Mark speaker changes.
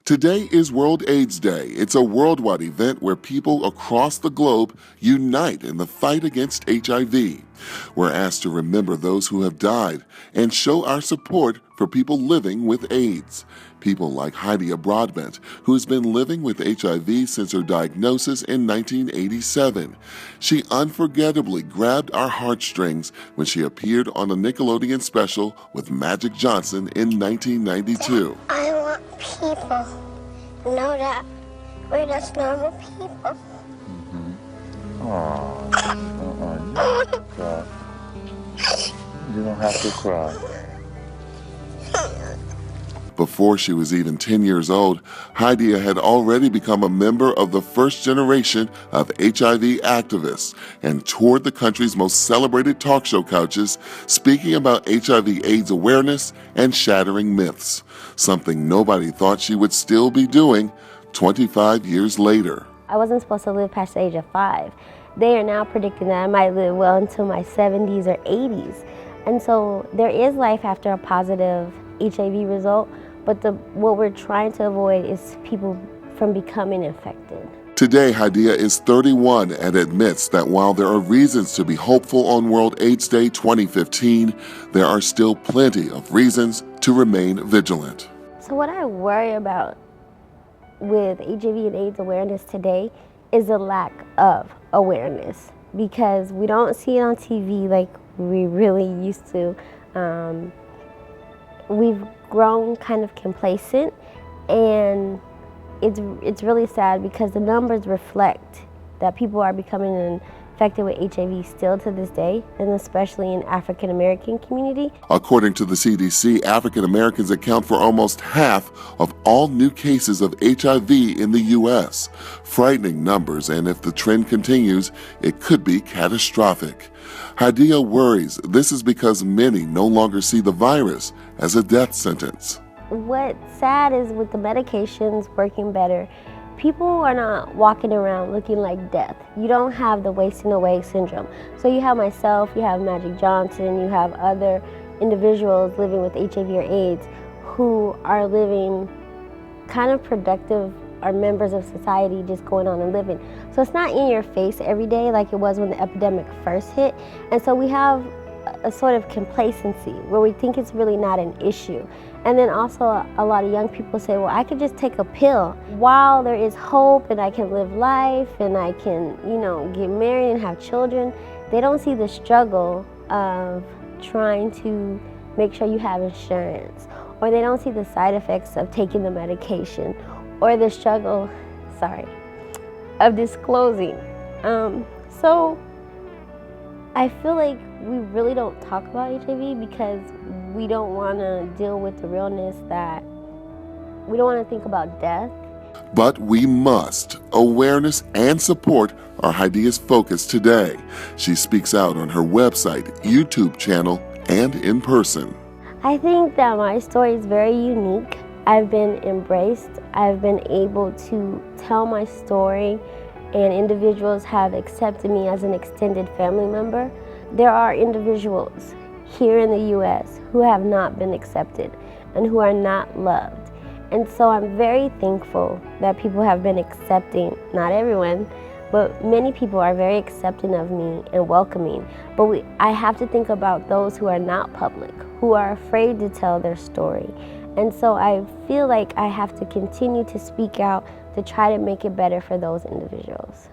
Speaker 1: Today is World AIDS Day. It's a worldwide event where people across the globe unite in the fight against HIV. We're asked to remember those who have died and show our support for people living with AIDS. People like Hydeia Broadbent, who has been living with HIV since her diagnosis in 1987. She unforgettably grabbed our heartstrings when she appeared on a Nickelodeon special with Magic Johnson in 1992.
Speaker 2: I want people to know that we're just normal people.
Speaker 3: You don't have to cry.
Speaker 1: Before she was even 10 years old, Hydeia had already become a member of the first generation of HIV activists and toured the country's most celebrated talk show couches, speaking about HIV/AIDS awareness and shattering myths, something nobody thought she would still be doing 25 years later.
Speaker 4: I wasn't supposed to live past the age of 5. They are now predicting that I might live well into my 70s or 80s. And so there is life after a positive HIV result, but what we're trying to avoid is people from becoming infected.
Speaker 1: Today, Hydeia is 31 and admits that while there are reasons to be hopeful on World AIDS Day 2015, there are still plenty of reasons to remain vigilant.
Speaker 4: So what I worry about with HIV and AIDS awareness today is the lack of awareness, because we don't see it on TV like we really used to. We've grown kind of complacent, and it's really sad because the numbers reflect that people are becoming infected with HIV still to this day, and especially in African American community.
Speaker 1: According to the CDC, African Americans account for almost half of all new cases of HIV in the U.S. Frightening numbers, and if the trend continues, it could be catastrophic. Hydeia worries this is because many no longer see the virus as a death sentence.
Speaker 4: What's sad is with the medications working better, people are not walking around looking like death. You don't have the wasting away syndrome. So you have myself, you have Magic Johnson, you have other individuals living with HIV or AIDS who are living kind of productive, are members of society, just going on and living. So it's not in your face every day like it was when the epidemic first hit. And so we have a sort of complacency where we think it's really not an issue. And then also a lot of young people say, well, I could just take a pill. While there is hope and I can live life and I can, get married and have children, they don't see the struggle of trying to make sure you have insurance, or they don't see the side effects of taking the medication, or the struggle, of disclosing. So I feel like we really don't talk about HIV because we don't want to deal with the realness that we don't want to think about death.
Speaker 1: But we must. Awareness and support are Hydia's focus today. She speaks out on her website, YouTube channel, and in person.
Speaker 4: I think that my story is very unique. I've been embraced. I've been able to tell my story, and individuals have accepted me as an extended family member. There are individuals here in the U.S. who have not been accepted and who are not loved. And so I'm very thankful that people have been accepting, not everyone, but many people are very accepting of me and welcoming. But I have to think about those who are not public, who are afraid to tell their story. And so I feel like I have to continue to speak out to try to make it better for those individuals.